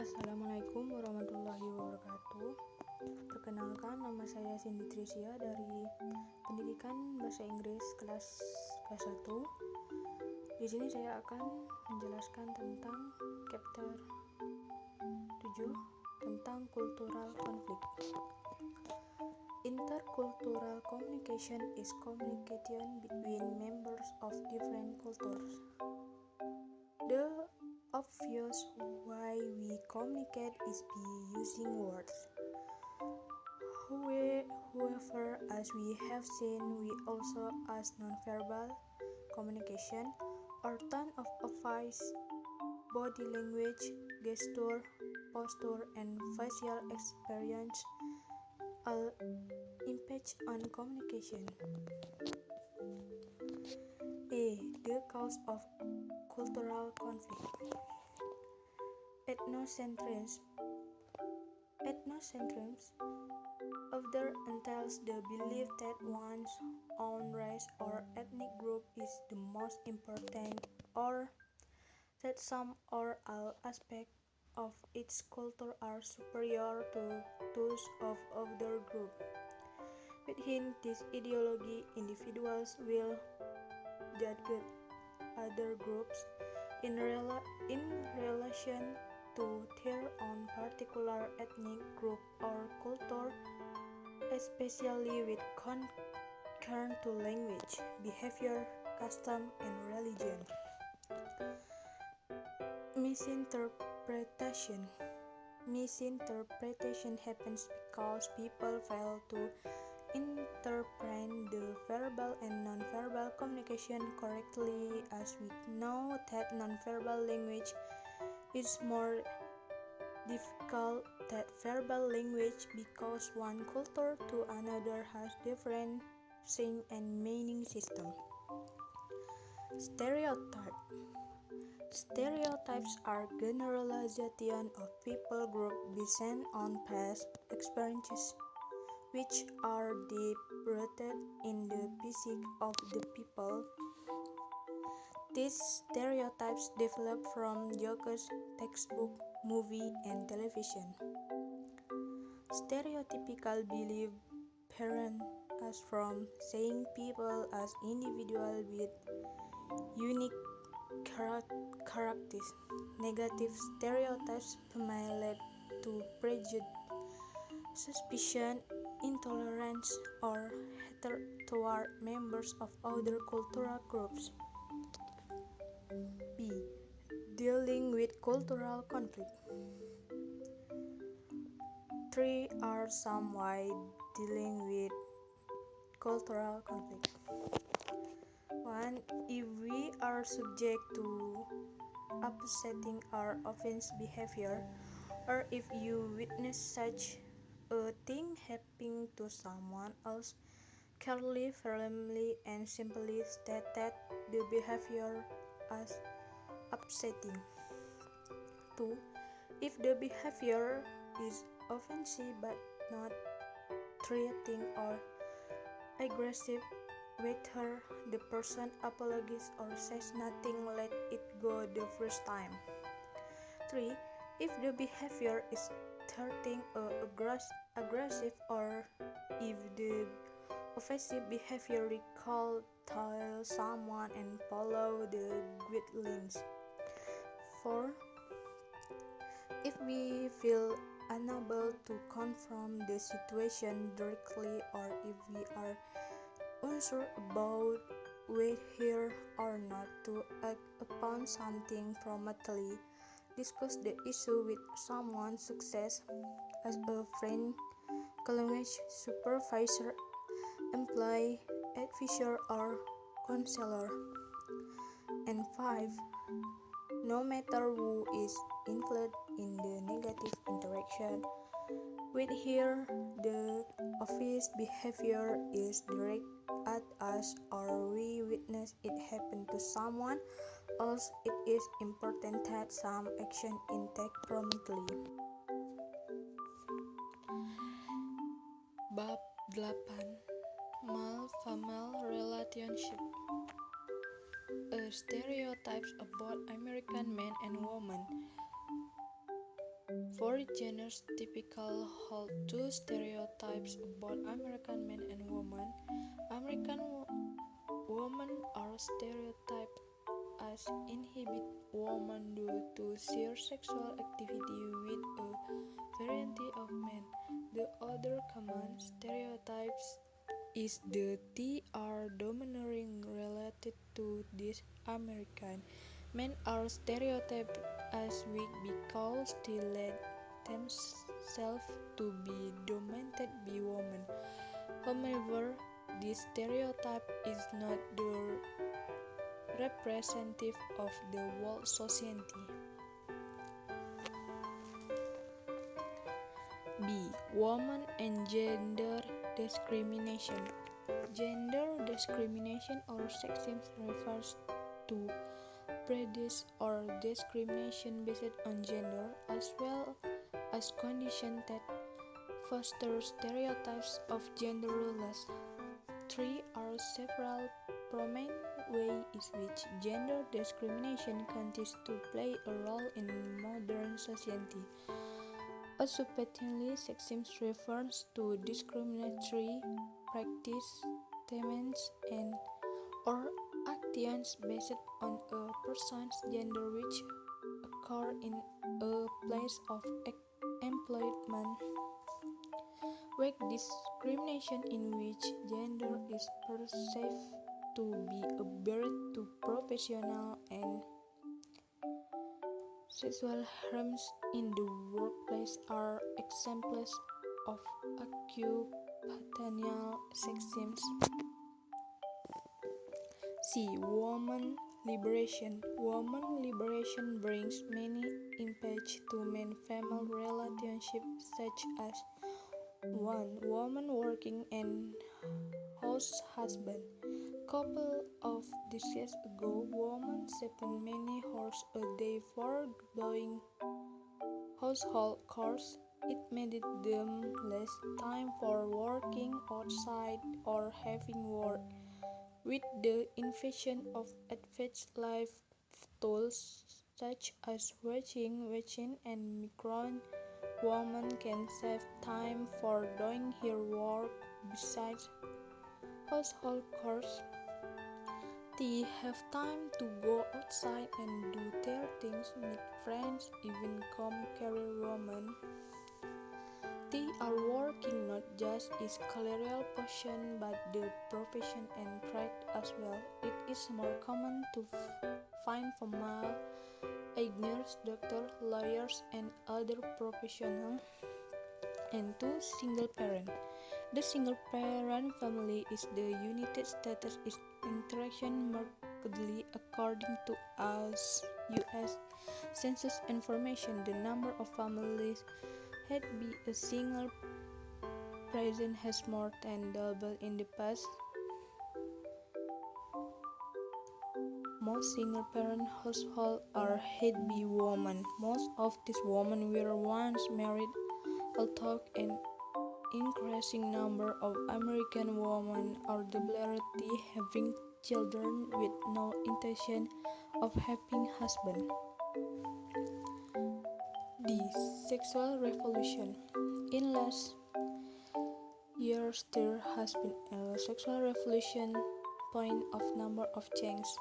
Assalamualaikum warahmatullahi wabarakatuh. Perkenalkan, nama saya Cindy Tricia dari Pendidikan Bahasa Inggris kelas K1. Di sini saya akan menjelaskan tentang chapter 7 tentang cultural conflict. Intercultural communication is communication between members of different cultures. The obvious way we communicate is by using words. However, as we have seen, we also use nonverbal communication, or tone of voice, body language, gesture, posture, and facial experience all impact on communication. The cause of cultural conflict. Ethnocentrism often entails the belief that one's own race or ethnic group is the most important, or that some or all aspects of its culture are superior to those of other groups. Within this ideology, individuals will judge other groups in relation to their own particular ethnic group or culture, especially with concern to language, behavior, custom, and religion. Misinterpretation happens because people fail to interpret the verbal and nonverbal communication correctly, as we know that nonverbal language is more difficult than verbal language because one culture to another has different saying and meaning system. Stereotypes are generalization of people group based on past experiences, which are deep-rooted in the psyche of the people. These stereotypes develop from jokes, textbook, movie, and television. Stereotypical belief parent us from seeing people as individuals with unique characteristics. Negative stereotypes may lead to prejudice, suspicion, intolerance, or hatred toward members of other cultural groups. B. Dealing with cultural conflict. 3 are some ways dealing with cultural conflict. 1. If we are subject to upsetting or offensive behavior, or if you witness such a thing happening to someone else, clearly, firmly, and simply state that the behavior as upsetting. 2. If the behavior is offensive but not threatening or aggressive, whether the person apologizes or says nothing, let it go the first time. 3. If the behavior is threatening or aggressive, or if the offensive behavior recall, tell someone and follow the guidelines. 4. If we feel unable to confront the situation directly, or if we are unsure about whether or not to act upon something promptly, discuss the issue with someone success as a friend, language supervisor, employee, advisor, or counselor. And 5. No matter who is included in the negative interaction, whether the obvious behavior is directed at us or we witness it happen to someone else, it is important that some action is taken promptly. Bab 8. Male-female relationship. Stereotypes about American men and women. Four genders typically hold two stereotypes about American men and women. American women are stereotyped as inhibit women due to sheer sexual activity with a variety of men. The other common stereotypes is the they are domineering related to this American. Men are stereotyped as weak because they let themselves to be dominated by women. However, this stereotype is not the representative of the whole society. B. Women and gender discrimination. Gender discrimination or sexism refers to prejudice or discrimination based on gender, as well as conditions that foster stereotypes of gender roles. Three are several prominent ways in which gender discrimination continues to play a role in modern society. Subsequently, sexism refers to discriminatory practice, statements, and or actions based on a person's gender which occur in a place of employment. Wage discrimination in which gender is perceived to be a barrier to professional and sexual harms in the workplace are examples of occupational sexism. C. Women liberation. Women liberation brings many impacts to men-female relationships, such as 1. Woman working and house husband. Couple of decades ago, women spent many hours a day for doing household chores. It made them less time for working outside or having work. With the invention of advanced life tools such as washing machine and microwave, women can save time for doing her work besides household chores. They have time to go outside and do their things, meet friends, even become career women. They are working not just is career passion but the profession and pride as well. It is more common to find female engineers, doctors, lawyers, and other professionals. And 2. Single parent. The single parent family is the United States is interaction markedly according to US Census information. The number of families had by a single parent has more than doubled in the past. Most single-parent households are headed by women. Most of these women were once married, although an increasing number of American women are deliberately having children with no intention of having husbands. The sexual revolution. In last years, there has been a sexual revolution point of number of changes.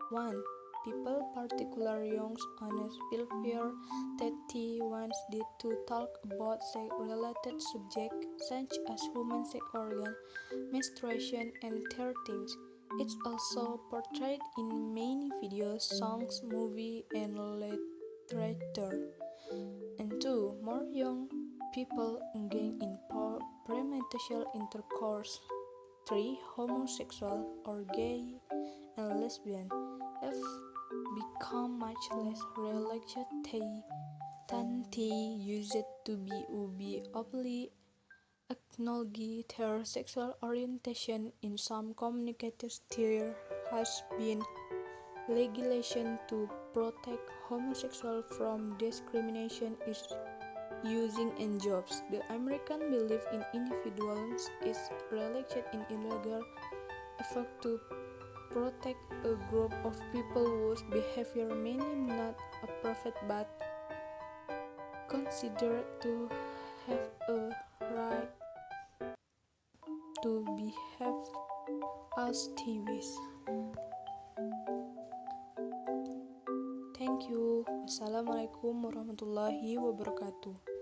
1. People, particularly young ones, feel fear that they once did to talk about sex-related subjects such as human sex organ, menstruation, and their things. It's also portrayed in many videos, songs, movies, and literature. And 2. More young people engage in premarital intercourse. 3. Homosexual or gay and lesbian have become much less religious than they used to be openly acknowledge their sexual orientation. In some communities there has been legislation to protect homosexuals from discrimination using in jobs. The American belief in individuals is reflected in illegal effort to protect a group of people whose behavior may not approve but considered to have a right to behave as they wish. Thank you. Wassalamualaikum warahmatullahi wabarakatuh.